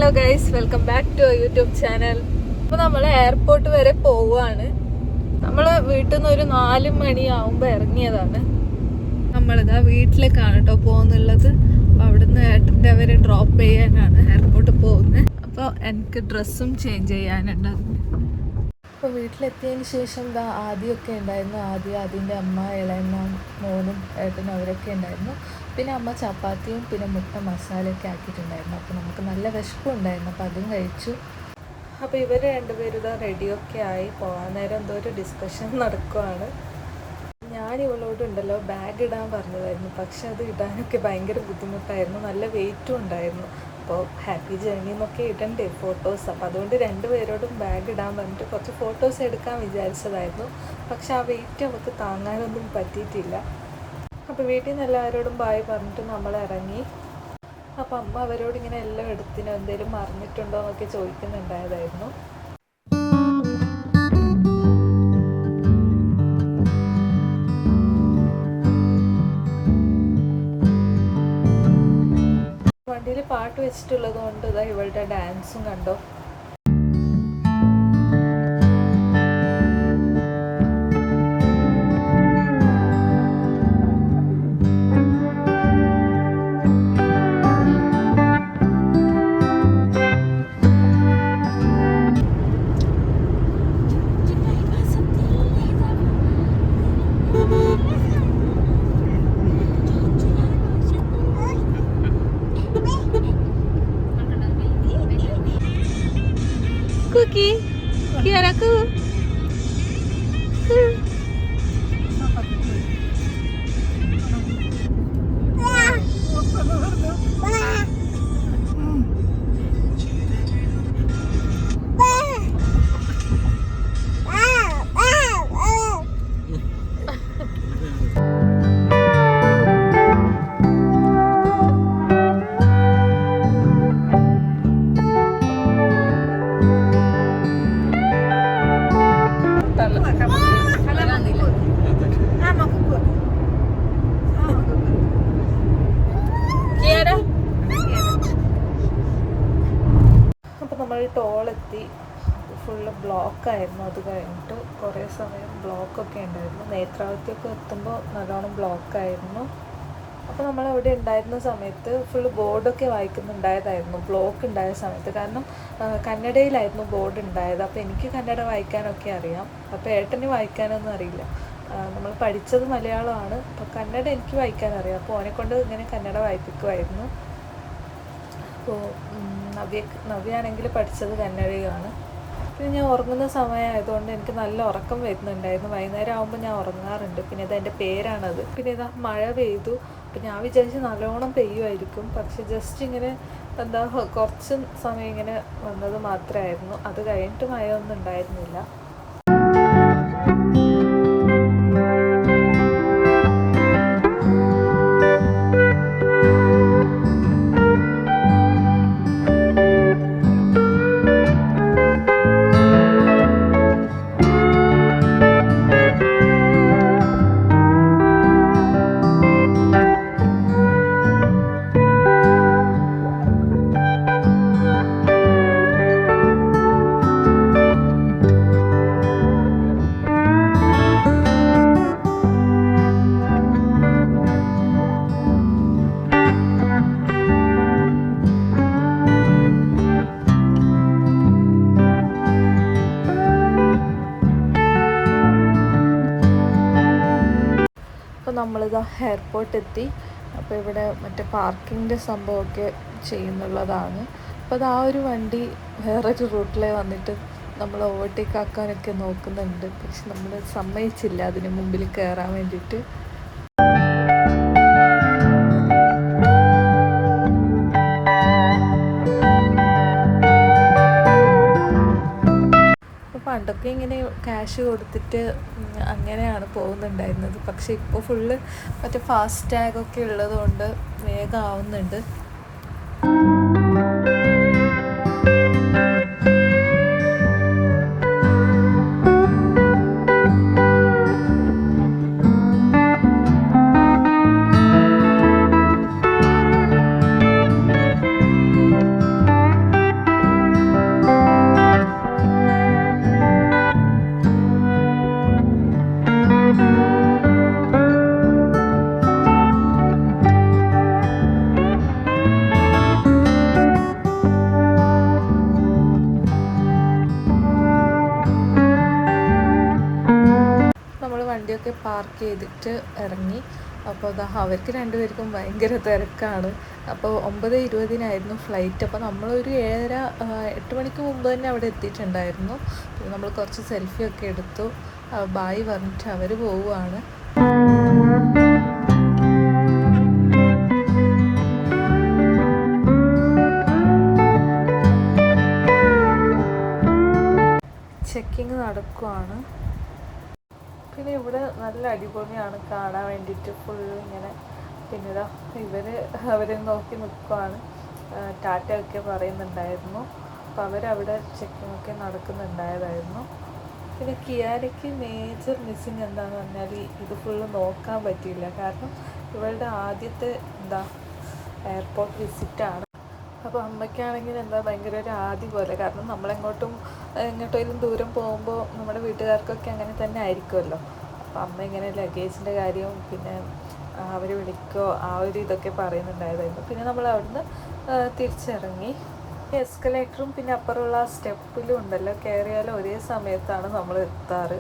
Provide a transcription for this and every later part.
Hello guys, welcome back to YouTube channel. അപ്പോൾ നമ്മൾ airport വരെ പോവുകയാണ്. നമ്മൾ വീട്ടിൽ നിന്ന് ഒരു 4 മണിയാവുമ്പോൾ ഇറങ്ങിയതാണ്. നമ്മളിതാ വീട്ടിലേക്കാണ് കേട്ടോ പോകുന്നുള്ളത്. അപ്പോൾ അവിടുന്ന് ഏട്ടൻ്റെ അവരെ ഡ്രോപ്പ് ചെയ്യാനാണ് എയർപോർട്ടിൽ പോകുന്നത്. അപ്പോൾ എനിക്ക് ഡ്രസ്സും ചേഞ്ച് ചെയ്യാനുണ്ടായിരുന്നു. അപ്പോൾ വീട്ടിലെത്തിയതിന് ശേഷം ആദ്യമൊക്കെ ഉണ്ടായിരുന്നു. അതിൻ്റെ അമ്മ, ഇളയമ്മ, മോനും ഏട്ടനും അവരൊക്കെ ഉണ്ടായിരുന്നു. പിന്നെ അമ്മ ചപ്പാത്തിയും പിന്നെ മുട്ട മസാലയൊക്കെ ആക്കിയിട്ടുണ്ടായിരുന്നു. അപ്പോൾ നമുക്ക് നല്ല വിശപ്പും ഉണ്ടായിരുന്നു. അപ്പോൾ അതും കഴിച്ചു. അപ്പോൾ ഇവർ രണ്ടുപേരും ഇതാ റെഡിയൊക്കെ ആയി പോകാൻ നേരം എന്തോ ഒരു ഡിസ്കഷൻ നടക്കുവാണ്. ഞാൻ ഇവളോടുണ്ടല്ലോ ബാഗ് ഇടാൻ പറഞ്ഞതായിരുന്നു, പക്ഷെ അത് ഇടാനൊക്കെ ഭയങ്കര ബുദ്ധിമുട്ടായിരുന്നു. നല്ല വെയിറ്റും ഉണ്ടായിരുന്നു. അപ്പോൾ ഹാപ്പി ജേർണി എന്നൊക്കെ ഇടണ്ടേ ഫോട്ടോസ്. അപ്പോൾ അതുകൊണ്ട് രണ്ടുപേരോടും ബാഗ് ഇടാൻ പറഞ്ഞിട്ട് കുറച്ച് ഫോട്ടോസ് എടുക്കാൻ വിചാരിച്ചതായിരുന്നു. പക്ഷെ ആ വെയിറ്റ് അവൾക്ക് താങ്ങാനൊന്നും പറ്റിയിട്ടില്ല. അപ്പോൾ വീട്ടിൽ നിന്ന് എല്ലാവരോടും ബായ് പറഞ്ഞിട്ട് നമ്മൾ ഇറങ്ങി. അപ്പോൾ അമ്മ അവരോട് ഇങ്ങനെ എല്ലാം എടുത്തിനോ എന്തെങ്കിലും മറിഞ്ഞിട്ടുണ്ടോ എന്നൊക്കെ ചോദിക്കുന്നുണ്ടായതായിരുന്നു. വണ്ടിയിൽ പാട്ട് വെച്ചിട്ടുള്ളത് കൊണ്ട് ഇതാ ഇവളുടെ ഡാൻസും കണ്ടോ. Cookie, Kiara aku. അപ്പോൾ നമ്മൾ ടോളെത്തി. ഫുള്ള് ബ്ലോക്കായിരുന്നു. അത് കഴിഞ്ഞിട്ട് കുറേ സമയം ബ്ലോക്കൊക്കെ ഉണ്ടായിരുന്നു. നേത്രാവതിയൊക്കെ എത്തുമ്പോൾ നല്ലോണം ബ്ലോക്കായിരുന്നു. അപ്പോൾ നമ്മൾ അവിടെ ഉണ്ടായിരുന്ന സമയത്ത് ഫുള്ള് ബോർഡൊക്കെ വായിക്കുന്നുണ്ടായതായിരുന്നു ബ്ലോക്ക് ഉണ്ടായ സമയത്ത്. കാരണം കന്നഡയിലായിരുന്നു ബോർഡ് ഉണ്ടായത്. അപ്പോൾ എനിക്ക് കന്നഡ വായിക്കാനൊക്കെ അറിയാം, അപ്പോൾ ഏട്ടന് വായിക്കാനൊന്നും അറിയില്ല. നമ്മൾ പഠിച്ചത് മലയാളമാണ്, അപ്പോൾ കന്നഡ എനിക്ക് വായിക്കാനറിയാം. അപ്പോൾ ഓനെക്കൊണ്ട് ഇങ്ങനെ കന്നഡ വായിപ്പിക്കുമായിരുന്നു. അപ്പോൾ നവ്യാണെങ്കിൽ പഠിച്ചത് കന്നഡയാണ്. പിന്നെ ഞാൻ ഉറങ്ങുന്ന സമയമായതുകൊണ്ട് എനിക്ക് നല്ല ഉറക്കം വരുന്നുണ്ടായിരുന്നു. വൈകുന്നേരം ആകുമ്പോൾ ഞാൻ ഉറങ്ങാറുണ്ട്. പിന്നെ ഇതെൻ്റെ പേരാണത്. പിന്നെ ഇതാ മഴ പെയ്തു. അപ്പം ഞാൻ വിചാരിച്ച് നല്ലോണം പെയ്യുമായിരിക്കും, പക്ഷെ ജസ്റ്റ് ഇങ്ങനെ കുറച്ച് സമയം ഇങ്ങനെ വന്നത് മാത്രമായിരുന്നു. അത് കഴിഞ്ഞിട്ട് മഴ ഒന്നും ഉണ്ടായിരുന്നില്ല. അപ്പോൾ നമ്മളിതാ എയർപോർട്ട് എത്തി. അപ്പോൾ ഇവിടെ മറ്റേ പാർക്കിങ്ങിൻ്റെ സംഭവമൊക്കെ ചെയ്യുന്നുള്ളതാണ്. അപ്പോൾ അത് ആ ഒരു വണ്ടി വേറൊരു റൂട്ടിൽ വന്നിട്ട് നമ്മൾ ഓവർടേക്ക് ആക്കാനൊക്കെ നോക്കുന്നുണ്ട്. പക്ഷെ നമ്മൾ സമ്മതിച്ചില്ല അതിന് മുമ്പിൽ കയറാൻ വേണ്ടിയിട്ട്. പണ്ടൊക്കെ ഇങ്ങനെ ക്യാഷ് കൊടുത്തിട്ട് അങ്ങനെയാണ് പോകുന്നുണ്ടായിരുന്നത്. പക്ഷെ ഇപ്പോൾ ഫുള്ള് മറ്റേ ഫാസ്റ്റ് ടാഗൊക്കെ ഉള്ളതുകൊണ്ട് വേഗം ആവുന്നുണ്ട്. പാർക്ക് ചെയ്തിട്ട് ഇറങ്ങി. അപ്പോൾ അതാ അവർക്ക് രണ്ടുപേർക്കും ഭയങ്കര തിരക്കാണ്. അപ്പോൾ 9:20 ഫ്ലൈറ്റ്. അപ്പോൾ നമ്മളൊരു 8 മണിക്ക് മുമ്പ് തന്നെ അവിടെ എത്തിയിട്ടുണ്ടായിരുന്നു. പിന്നെ നമ്മൾ കുറച്ച് സെൽഫിയൊക്കെ എടുത്തു. ബായ് പറഞ്ഞിട്ട് അവർ പോവുകയാണ്. ചെക്കിങ് നടക്കുവാണ്. പിന്നെ ഇവിടെ നല്ല അടിപൊളിയാണ് കാണാൻ വേണ്ടിയിട്ട്, ഫുൾ ഇങ്ങനെ. പിന്നെ ഇതാ അവരെ നോക്കി നിൽക്കുവാണ്. ടാറ്റ ഒക്കെ പറയുന്നുണ്ടായിരുന്നു. അപ്പോൾ അവരവിടെ ചെക്കിങ്ങൊക്കെ നടക്കുന്നുണ്ടായതായിരുന്നു. പിന്നെ കിയാരയ്ക്ക് മേജർ മിസ്സിങ് എന്താണെന്ന് പറഞ്ഞാൽ ഇത് ഫുള്ള് നോക്കാൻ പറ്റിയില്ല. കാരണം ഇവളുടെ ആദ്യത്തെ എയർപോർട്ട് വിസിറ്റാണ്. അപ്പോൾ അമ്മയ്ക്കാണെങ്കിൽ ഭയങ്കര ഒരു ആദി പോലെ. കാരണം എങ്ങോട്ടെങ്കിലും ദൂരം പോകുമ്പോൾ നമ്മുടെ വീട്ടുകാർക്കൊക്കെ അങ്ങനെ തന്നെ ആയിരിക്കുമല്ലോ. അപ്പോൾ അമ്മ ഇങ്ങനെ ലഗേജിൻ്റെ കാര്യവും പിന്നെ അവർ വിളിക്കോ ആ ഒരു ഇതൊക്കെ പറയുന്നുണ്ടായതായിരുന്നു. പിന്നെ നമ്മൾ അവിടുന്ന് തിരിച്ചിറങ്ങി. എസ്കലേറ്ററും പിന്നെ അപ്പുറമുള്ള ആ സ്റ്റെപ്പിലും ഉണ്ടല്ലോ, കയറിയാലും ഒരേ സമയത്താണ് നമ്മൾ എത്താറ്.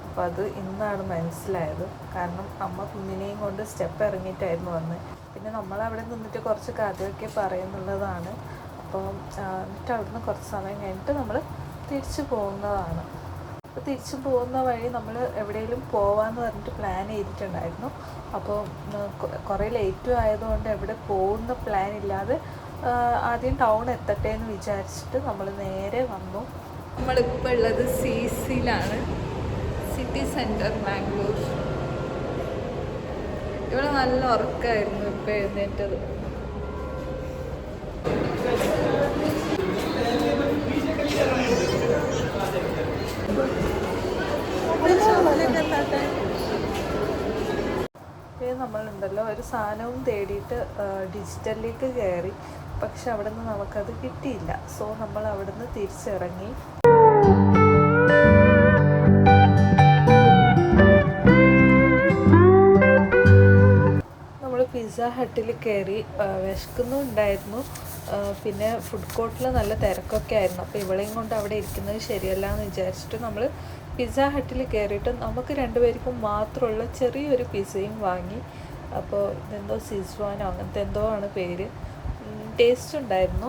അപ്പോൾ അത് ഇന്നാണ് മനസ്സിലായത്. കാരണം അമ്മ കുഞ്ഞിനെയും കൊണ്ട് സ്റ്റെപ്പ് ഇറങ്ങിയിട്ടായിരുന്നു വന്നത്. പിന്നെ നമ്മളവിടെ നിന്നിട്ട് കുറച്ച് കഥയൊക്കെ പറയുന്നുള്ളതാണ്. അപ്പോൾ എന്നിട്ട് അവിടുന്ന് കുറച്ച് സമയം കഴിഞ്ഞിട്ട് നമ്മൾ തിരിച്ചു പോകുന്നതാണ്. അപ്പോൾ തിരിച്ചു പോകുന്ന വഴി നമ്മൾ എവിടെയെങ്കിലും പോകാമെന്ന് പറഞ്ഞിട്ട് പ്ലാൻ ചെയ്തിട്ടുണ്ടായിരുന്നു. അപ്പോൾ കുറേ ലേറ്റും ആയതുകൊണ്ട് എവിടെ പോകുന്ന പ്ലാൻ ഇല്ലാതെ ആദ്യം ടൗൺ എത്തട്ടെ എന്ന് വിചാരിച്ചിട്ട് നമ്മൾ നേരെ വന്നു. നമ്മളിപ്പോൾ ഉള്ളത് CCയിലാണ്, സിറ്റി സെൻറ്റർ ബാംഗ്ലൂർ. ഇവിടെ നല്ല ഉറക്കമായിരുന്നു ഇപ്പം എഴുന്നേറ്റത്. നമ്മളുണ്ടല്ലോ ഒരു സാധനവും തേടിയിട്ട് ഡിജിറ്റലിലേക്ക് കയറി. പക്ഷെ അവിടെ നിന്ന് നമുക്കത് കിട്ടിയില്ല. സോ നമ്മൾ അവിടെ നിന്ന് തിരിച്ചിറങ്ങി. നമ്മൾ പിസ്സ ഹട്ടിൽ കയറി. വിശക്കുന്നുണ്ടായിരുന്നു. പിന്നെ ഫുഡ് കോർട്ടിൽ നല്ല തിരക്കൊക്കെ ആയിരുന്നു. അപ്പോൾ ഇവളെയും കൊണ്ട് അവിടെ ഇരിക്കുന്നത് ശരിയല്ല എന്ന് വിചാരിച്ചിട്ട് നമ്മൾ പിസ്സ ഹട്ടിൽ കയറിയിട്ട് നമുക്ക് രണ്ടുപേർക്കും മാത്രമുള്ള ചെറിയൊരു പിസ്സയും വാങ്ങി. അപ്പോൾ ഇതെന്തോ സിസ്വാനോ അങ്ങനത്തെ എന്തോ ആണ് പേര്. ടേസ്റ്റ് ഉണ്ടായിരുന്നു.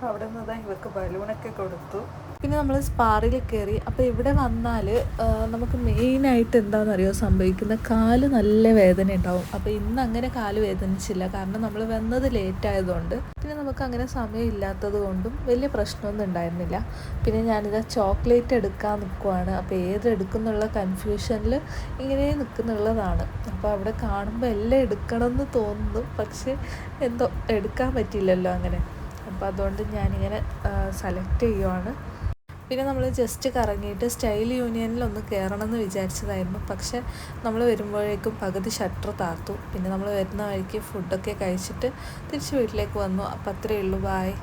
അവിടെ നിന്ന് ഇവർക്ക് ബലൂണൊക്കെ കൊടുത്തു. പിന്നെ നമ്മൾ സ്പാറിൽ കയറി. അപ്പോൾ ഇവിടെ വന്നാൽ നമുക്ക് മെയിനായിട്ട് എന്താണെന്നറിയോ സംഭവിക്കുന്നത്, കാല് നല്ല വേദന ഉണ്ടാവും. അപ്പോൾ ഇന്ന് അങ്ങനെ കാല് വേദനിച്ചില്ല, കാരണം നമ്മൾ വന്നത് ലേറ്റ് ആയതുകൊണ്ട്. പിന്നെ നമുക്ക് അങ്ങനെ സമയം ഇല്ലാത്തത് കൊണ്ടും വലിയ പ്രശ്നമൊന്നും ഉണ്ടായിരുന്നില്ല. പിന്നെ ഞാനിതാ ചോക്ലേറ്റ് എടുക്കാൻ നിൽക്കുവാണ്. അപ്പോൾ ഏതെടുക്കുന്നുള്ള കൺഫ്യൂഷനിൽ ഇങ്ങനെ നിൽക്കുന്നുള്ളതാണ്. അപ്പോൾ അവിടെ കാണുമ്പോൾ എല്ലാം എടുക്കണമെന്ന് തോന്നുന്നു, പക്ഷേ എന്തോ എടുക്കാൻ പറ്റില്ലല്ലോ അങ്ങനെ. അപ്പോൾ അതുകൊണ്ട് ഞാനിങ്ങനെ സെലക്ട് ചെയ്യുവാണ്. പിന്നെ നമ്മൾ ജസ്റ്റ് കറങ്ങിയിട്ട് സ്റ്റൈൽ യൂണിയനിൽ ഒന്ന് കയറണം എന്ന് വിചാരിച്ചതായിരുന്നു. പക്ഷെ നമ്മൾ വരുമ്പോഴേക്കും പകുതി ഷട്ടർ താർത്തു. പിന്നെ നമ്മൾ വരുന്ന വഴിക്ക് ഫുഡൊക്കെ കഴിച്ചിട്ട് തിരിച്ച് വീട്ടിലേക്ക് വന്നു. അപ്പോൾ അത്രയേ ഉള്ളൂ. ബായ്.